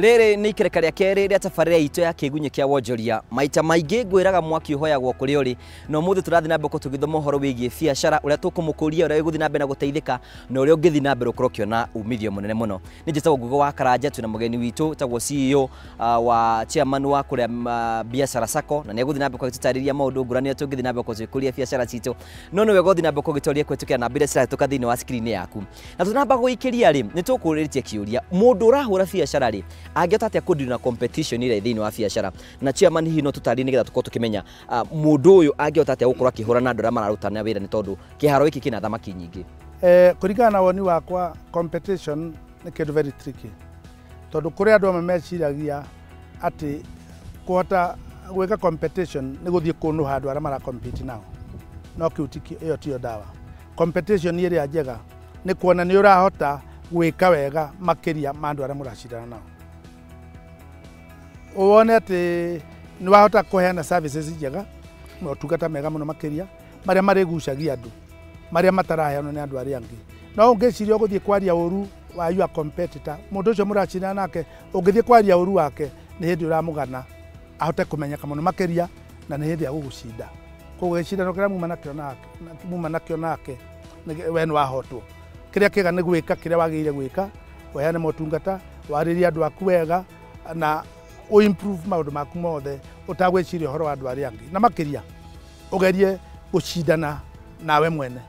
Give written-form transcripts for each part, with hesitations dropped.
Rere ni ikereka ria keri ria tabarira itu ya Kiigunyi Kia Wonjoria maita maingi ngwiraga mwaki uhoyagwo kuri uri no muthi turathi na mbere tugithoma uhoro wigie biacara uria tukumukuria uria guthi na mbere na guteithika na uria ungithi na mbere ukorwo kiona umithio munene muno ni njitagwo Ngugo wa Karanja tuna mugeni witu tagwo CEO wa chairman wa kuria biacara sako na ni guthi na mbere kugitariria maundu ngurani tungithi na mbere kuzikuria biacara citu no no wegothi na mbere kugitoria kwetukia na mbere cira tuka thini wa screen yaku na tunamba guikiria ri ni tukuritie kiuria mundu urahura biacara ri angiota atia kudina competition ile thini wa biacara na chairman hihi no tutari nigetha tuko tukimenya mundu uyu angiota atia gukora kihura na andu aria mararutana wira ni tondu kiharo iki kina thamaki nyingi kurigana na woni wakwa competition ni kindu very tricky tondu kuri andu mameciragia ati kuhota gwika competition ni guthie kunu handu aria mara compete nao no kiutiki iyo tio dawa competition ni ria njega ni kuona ni urahota gwika wega makiria mandu aria muracindana nao uone ati ni wahota kuheana services njega motungata mega muno makiria maria marigucagia andu maria mataraheanwo ni andu aria angi no ungiciria guthie kwaria uru wa your competitor mundu ucio muracindana nake ungithie kwaria uru wake ni hindi uramugana ahote kumenyeka muno makiria na ni hindi agugucinda kugicindano kiria muma nakio nake we ni wahotwo kiria kiga ni gwika kiria wagire gwika weheane motungata wariria andu aku wega na o improve maundu maku mothe utagwiciria horo wa andu aria angi na makiria ugerie gucindana nawe mwene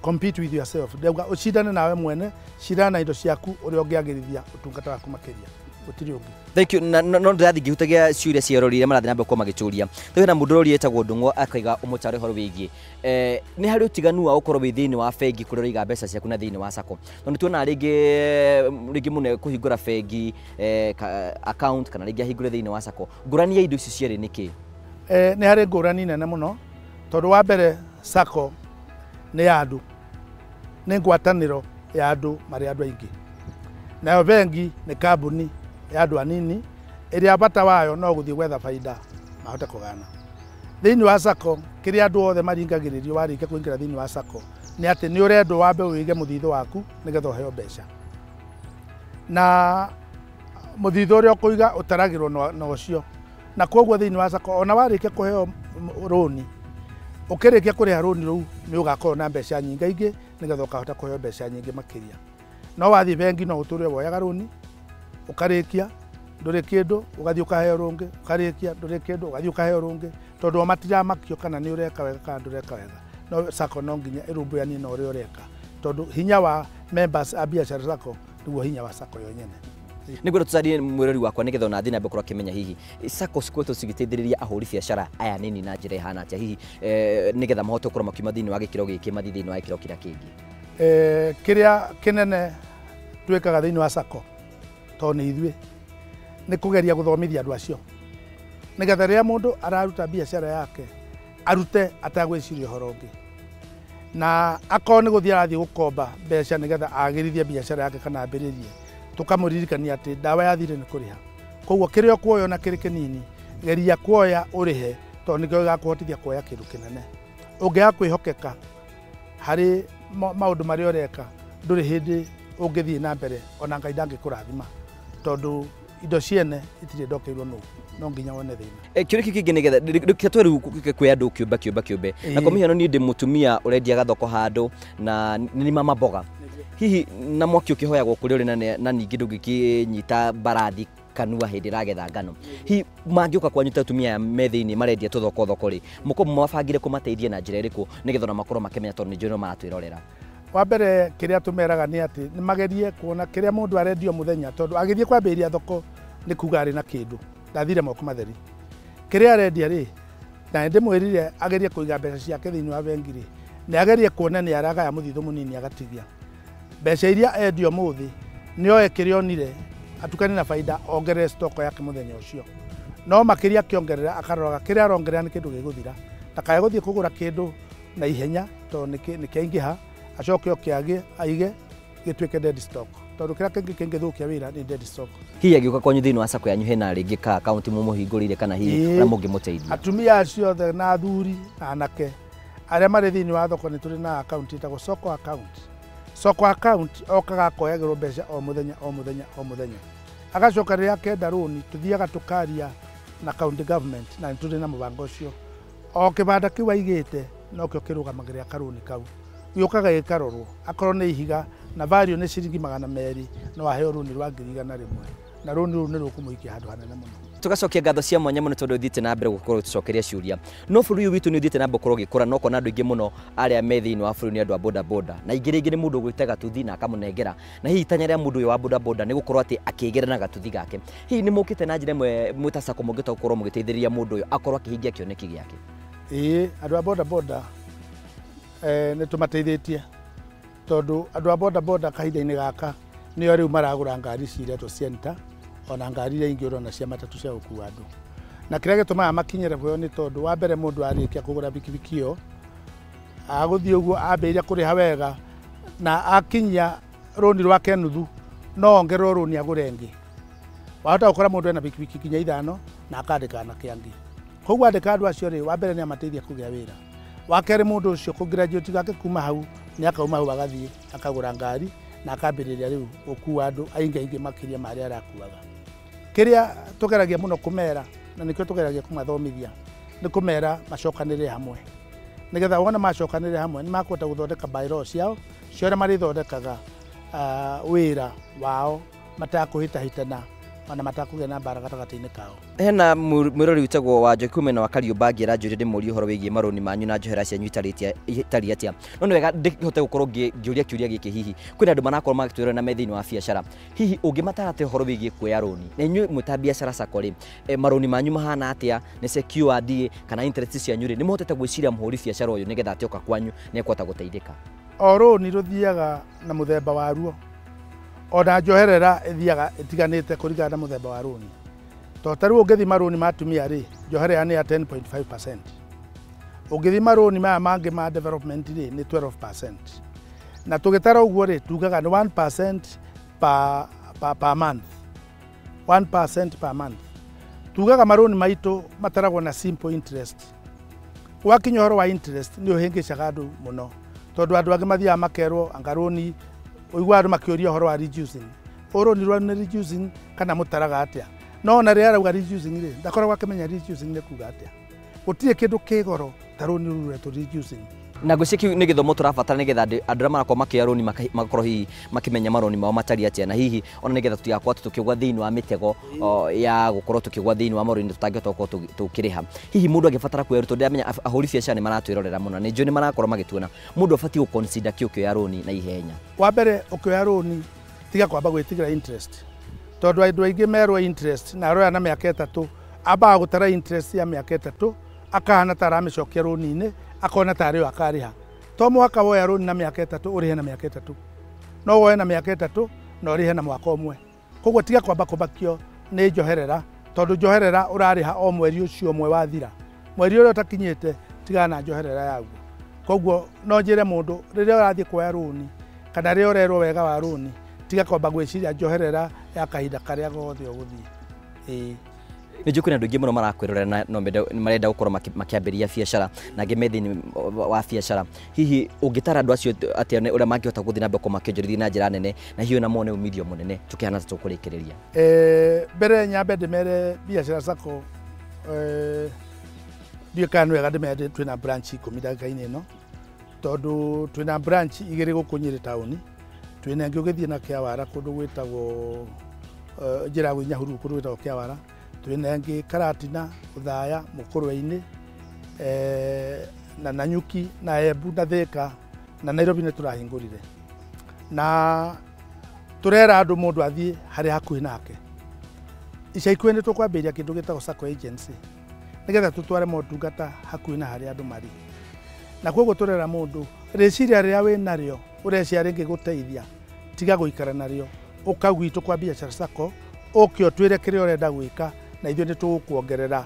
compete with yourself ndauga ucindane nawe mwene cindana na indo ciaku uria ungiagirithia utungata waku makiria utiri ungi. Thank you. No ndathi ngihutagia ciuria ciarorire marathi na mbere kwa magicuria twe na mundu rori etagwo Ndung'u akaiga umucari horo wigie ni hari utiganu wa ukorwo wi thini wa bengi kuria iga mbeca ciaku na thini wa sako no nituona ringi mune kuhingura bengi account kana ringi ahingure thini wa sako ngurani ya indo ici ciere niki ni hari ngurani nene muno tondu wa mbere sako ni andu ni ngwataniro ya andu mari andu aingi nayo bengi ni kambuni ya andu anini iria bata wayo no guthie gwetha faida mahote kugana thini wa sako kiria andu othe maringagiririo warike kuingira thini wa sako ni ati ni urendo wambe uige muthitho waku nigetha uheo mbeca na muthitho uria ukuiga utaragirwo na ucio na koguo thini wa sako ona warike kuheo roni ukirikia kuriha roni ru ni ugakorwo na mbeca nyingi ingi nigetha ukahota kuheo mbeca nyingi makiria no wathi bengi no uture woyaga roni ukarikia nduri kindu ugathi ukaheo rungi ukarikia nduri kindu ugathi ukaheo rungi tondu matira makio kana ni ureka wega kana ndureka wega no sako no nginya irumbuani no uri ureka tondu hinya wa members a biacara sako niguo hinya wa sako yo nyene niguo tutari mwirori wakwa nigetha ona thina mbekora kimenya hihi sako sikwetu cigiteithiriria ahuri biacara aya nini na njira ihana atia hihi nigetha mahote gukora makiuma thini wa gikiro giki mathi thini wa gikiro kiria kingi kiria kinene twikaga thini wa sako to ni ithue ni kugeria guthomithia andu acio nigetha ria mundu araruta biacara yake arute atagwiciria horo ungi na akoo ni guthia arathi gukomba mbeca nigetha agirithie biacara yake kana ambiririe tukamuririkania ati dawa yathire ni kuriha koguo kiria kuoyo na kiri kinini geria kuoya urihe to nikio gigakuhotithia kuoya kindu kinene ungiaga kwihokeka hari maundu maria ureka nduri hindi ungithie na mbere ona Ngai ndangikurathima tondu indo ciene itire ndokeirwo no nginya wone thina kiuri kingi nigetha riketweru kwi andu kiumbe na komihano ni ndi mutumia urendia gathoko handu na ni mama mboga hihi na mwaki ukihoyagwo kuri uri na ningi ndungikinyita barathi kanua hindi ragetha ngano hi mangiuka kwanyuta atumia methiini marendia tuthoko ri muko mwabangire kumateithia na njira iriku nigetha na makorwo makimenya tondu njiro maratwirorera wa mbere kiria tumeraga ni ati ni magerie kuona kiria mundu arendio muthenya tondu agithie kwambiria thoko ni kuga ari na kindu ndathire moko matheri kiria arendia ri na ndi mwirire agerie kuiga mbeca ciake thini wa bengi ri ni agerie kuona ni araga ya muthitho munini agatigia mbeca iria endio muthi ni oe kiria onire atukani na faida ongerere stock yake muthenya ucio no makiria kiongerera akaroga kiria arongerera ni kindu giguthira takaye guthie kugura kindu na ihenya to ni kiingiha acoke okiage aige gitweke dead stock tondu kiria kingi thukia wira ni dead stock hihi agiuka kwanyu thini wa sako yanyu hena ringi ka account mumuhingurire kana hihi na mungimuteithia atumia acio othe na athuri na anake aria mari thini wa thoko ni turi na account itagwo soko account okaga koyagirwo mbeca o muthenya agacoka rĩrĩa akenda rũni tuthiaga tukaria na county government na nĩtũrĩ na mũbango ũcio. O kĩbanda kĩu aigĩte nokĩo kĩrũgamagĩrĩra karũni kau, gĩũkaga gĩkarorwo akorwo nĩ ihiga na value nĩ ciringi 200 no aheo rũni rwa 100 na rũni rũu nĩ rũkũmũikia handũ hanene mũno. Tugacokia ngatho cia mwanya mũno tondũ ũthiĩte na mbere gũkorwo tucokeria ciũria. No bũrũri witũ nĩ ũthiĩte na mbere gũkorwo gĩkũra no kona andũ aingĩ mũno arĩa me thĩinĩ wa bũrũri nĩ andũ a boda boda. Na ingĩ rĩngĩ nĩ mũndũ ũgwĩte gatuthi na akamũnengera. Na hihi itanya rĩa mũndũ ũyũ wa boda boda nĩ gũkorwo atĩ akĩgera na gatuthi gake. Hihi nĩ mũkĩte na njĩra ĩmwe mũtacako mũngĩta gũkorwo mũgĩteithĩrĩria mũndũ ũyũ akorwo akĩhingia kĩoneki gĩake. Andũ a boda boda nĩ tũmateithĩtie tondũ andũ a boda boda kahinda-inĩ gaka nĩo rĩu maragũra ngari ciretwo center ona ngari iria ingĩ ũrona cia matatũ cia gũkua andũ. Na kĩrĩa gĩtũmaga makinyĩre kuo nĩ tondũ wa mbere mũndũ arĩkia kũgũra bikibiki ĩyo agũthiĩ ũguo ambĩrĩria kũrĩha wega na akinyia rũni rwake nuthu no ongererwo rũni agũre ĩngĩ. Wahota gũkora mũndũ ena bikibiki kinya 5 na akandĩka na kĩangĩ. Koguo andĩka andũ acio rĩ wa mbere nĩ amateithia kũgĩa wĩra. Wa kerĩ mũndũ ũcio kũgraduate gake kuma hau nĩ akauma hau agathiĩ akagũra ngari na akambĩrĩria rĩu gũkua andũ aingĩ makĩria marĩa arakuaga. Kĩrĩa tũgeragia mũno kũmera na nĩkĩo tũgeragia kũmathomithia nĩ kũmera macokanĩrĩre hamwe. Nĩgetha wona macokanĩrĩre hamwe nĩ makũhota gũthondeka bylaws ciao cia ũrĩa marĩthondekaga wĩra wao matakũhĩtahĩtana ona matakũgĩa na mbara gatagatĩ-inĩ kao. Hena mwĩrori wĩtagwo wa Njokume na wa Kariũmba angĩranjũria ndĩmũrie ũhoro wĩgiĩ marũni manyu na njohera cianyu itariĩ atĩa. No nĩ wega ndĩhote gũkorwo ngĩũria kĩũria gĩkĩ hihi kwĩna andũ marakorwo magĩtwĩra na me thĩinĩ wa biacara. Hihi ũngĩmatara atĩa ũhoro wĩgiĩ kuoya rũni? Na inyuĩ mwĩ ta biacara sacco rĩ marũni manyu mahana atĩa nĩ secured kana interest cianyu rĩ nĩ mũhotete gwĩciria mũhũri biacara ũyũ nĩgetha atĩoka kwanyu nĩ ekũhota gũteithĩka? O rũni rũthiaga na mũthemba waruo. Ona njoherera ĩthiaga ĩtiganĩte kũringana na mũthemba wa rũni. Ta rĩu ũngĩthima rũni ma atumia rĩ njoherera nĩ ya 10.5%. Ũngĩthima rũni maya mangĩ ma development rĩ nĩ 12%. Na tũgĩtara ũguo rĩ tugaga nĩ 1% per month. 1% per month. Tugaga marũni maitũ mataragwo na simple interest. Wakinya ũhoro wa interest nĩ ũhĩngĩcaga andũ mũno. Tondũ andũ angĩ mathiaga makerwo anga rũni ũigua andũ makĩũria ũhoro wa reducing. Rũni rwa nĩ reducing kana mũtaraga atĩa. No na rĩrĩa arauga reducing rĩ ndakoragwo akĩmenya reducing nĩ kuga atĩa. Gũtirĩ kĩndũ kĩgoro ta rũni rũu rwetwo reducing. Na ngwĩciria kĩu nĩ gĩthomo tũrabatara nĩgetha andũ arĩa marakorwo makĩoya rũni magakorwo hihi makĩmenya marũni mao matariĩ atĩa na hihi ona nĩgetha tũtigakorwo tũkĩgwa thĩinĩ wa mĩtego ya gũkorwo tũkĩgwa thĩinĩ wa marũni tũtangĩhota gũkorwo tũkĩrĩha. Hihi mũndũ angĩbatara kuoya tondũ ndĩramenya ahũri biacara nĩ maratwĩrorera mũno nĩ njũĩ nĩ marakorwo magĩtuona mũndũ abatiĩ gũconsider ũkĩoya rũni na ihenya. Wa mbere ũkĩoya rũni tiga kwamba gwĩtigĩra interest. Tondũ andũ aingĩ merwo interest na aroya na mĩaka 3 ambaga gũtara interest ya mĩaka 3 akahana ta aramĩcokia rũni-inĩ akona ta arĩo akarĩha. To mwaka woya rũni na mĩaka 3 ũrĩhe na mĩaka 3. No woye na mĩaka 3 na ũrĩhe na mwaka ũmwe. Koguo tiga kwamba kũbakio nĩ njoherera tondũ njoherera ũrarĩha o mweri ũcio ũmwe wathira. Mweri ũrĩa ũtakinyĩte tiga na njoherera yaguo. Koguo no njĩre mũndũ rĩrĩa ũrathiĩ kuoya rũni kana rĩrĩa ũrerwo wega wa rũni tiga kwamba gwĩciria njoherera ya kahinda karĩa gothe ũgũthiĩ. Nĩ njũĩ kwĩna andũ aingĩ mũno marakwĩrorera na no marenda gũkorwo makĩambĩrĩria biacara na angĩ me thĩinĩ wa biacara. Hihi ũngĩtara andũ acio atĩa ũrĩa mangĩhota gũthiĩ na mbere makĩonjorithia na njĩra nene na hihi na mone umithio mũnene tũkĩhana ta tũkũrĩkĩrĩria? Mbere nyambe ndĩmere biacara sacco ndiũ kana nĩ wega ndĩmere twĩna branch 10 ndagĩka-inĩ ĩno tondũ twĩna branch 2 gũkũ Nyĩrĩ taũni, twĩna ĩngĩ ũgĩthiĩ na Kĩawara kũndũ gwĩtagwo njĩra ya Nyahururu kũndũ gwĩtagwo Kĩawara, twĩna ĩngĩ Karatina, Uthaya, Mũkũrwe-inĩ na Nanyuki na Embu na Thĩka na Nairobi nĩ tũrahingũrire. Na tũrera andũ mũndũ athiĩ harĩa hakuhĩ nake. Ica ikuhĩ nĩ tũkwambĩrĩria kĩndũ gĩtagwo sacco agency nĩgetha tũtware motungata hakuhĩ na harĩa andũ marĩ. Na koguo tũrera mũndũ rĩciria rĩrĩa wĩ narĩo ũreciria rĩngĩgũteithia tiga gũikara narĩo ũka gwitũ kwa biacara sacco ũkĩo twĩre kĩrĩa ũrenda gwĩka na ithuĩ nĩ tũgũkuongerera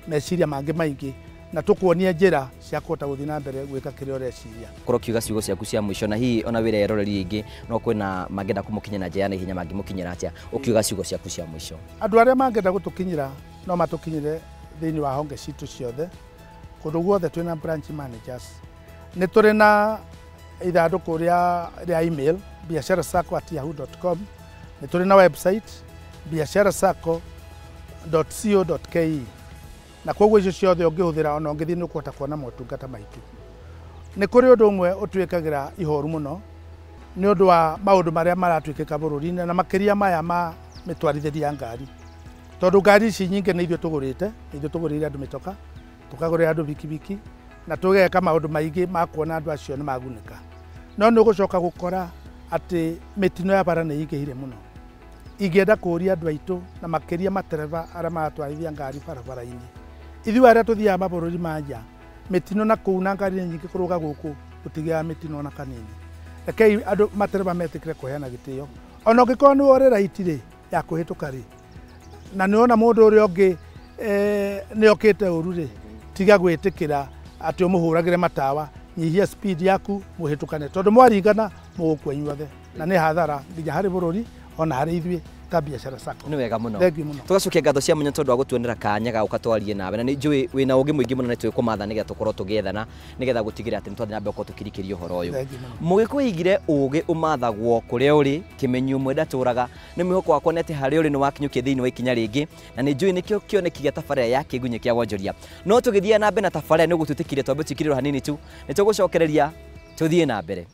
meciria mangĩ maingĩ na tũkuonie njĩra cia kũhota gũthiĩ na mbere gwĩka kĩrĩa ũreciria. Korwo kiuga ciugo ciaku cia mũico na hihi ona wĩra eroreri ingĩ no kwĩna mangĩenda kũmũkinyĩra na njĩra na ihenya mangĩmũkinyĩra atĩa ũkiuga ciugo ciaku cia mũico? Andũ arĩa mangĩenda gũtũkinyĩra no matũkinyĩre thĩinĩ wa honge citũ ciothe kũndũ guothe twĩna branch managers. Nĩ tũrĩ na ithandũkũ rĩa email biacarasacco@yahoo.com. Nĩ tũrĩ na website biacara.co.ke na koguo icio ciothe ũngĩhũthĩra ona ũngĩthiĩ nĩ ũkũhota kuona motungata maitũ. Nĩ kũrĩ ũndũ ũmwe ũtuĩkagĩra ihoru mũno nĩ ũndũ wa maũndũ marĩa maratuĩkĩka bũrũri-inĩ na makĩria maya ma mĩtwarithĩrie ngari. Tondũ ngari ici nyingĩ nĩ ithuĩ tũgũrĩte, ithuĩ tũgũrĩire andũ mĩtoka, tũkagũrĩra andũ bikibiki na tũgeka maũndũ maingĩ ma kuona andũ acio nĩ magunĩka. No nĩ ũgũcoka gũkora atĩ mĩtino ya bara nĩ ĩingĩhire mũno. Ingĩenda kũũria andũ aitũ na makĩria matereba arĩa maratwarithia ngari barabara-inĩ. Ithuĩ arĩa tũthiaga mabũrũri ma nja, mĩtino na kũu na ngari nyingĩ kũrũga gũkũ gũtigĩaga mĩtino na kanini. Rekei andũ matereba metĩkĩre kũheana gĩtĩo. Ona ũngĩkorwo nĩ wore right rĩ ya kũhĩtũka rĩ, na nĩwona mũndũ ũrĩa ũngĩ nĩ okĩte ũru rĩ, tiga gwĩtĩkĩra atĩ ũmũhũragĩre matawa, nyihia speed yaku mũhĩtũkane, tondũ mwaringana mũgũkua inyuothe na nĩ hathara nginya harĩ bũrũri ona harĩ ithuĩ ta biacara sacco. Nĩ wega mũno. Tugacokia ngatho cia mũnyo tondũ wa gũtuonera kanya ga ũkatwarie nawe, na nĩ njũĩ wĩna ũgĩ mũingĩ mũno nĩ tũkũmatha nĩgetha tũkorwo tũgĩethana nĩgetha gũtigĩrĩra atĩ nĩ twathiĩ na mbere gũkorwo tũkirikĩria ũhoro ũyũ. Mũgĩkũyũ igire ũgĩ ũmathagwo kũrĩa ũrĩ, kĩmenyi ũmwe ndatũraga, nĩ mwĩhoko wakwa nĩ atĩ harĩa ũrĩ nĩ wakinyũkia thĩinĩ wa ikinya rĩngĩ, na nĩ njũĩ nĩkĩo kĩoneki gĩa tabarĩra ya Kiigunyi Kia Wonjoria. No tũgĩthiĩ na mbere na tabarĩra nĩ ũgũtwĩtĩkire twambe twĩkirĩrwo hanini tu, nĩ tũgũcokereria tũthiĩ na mbere.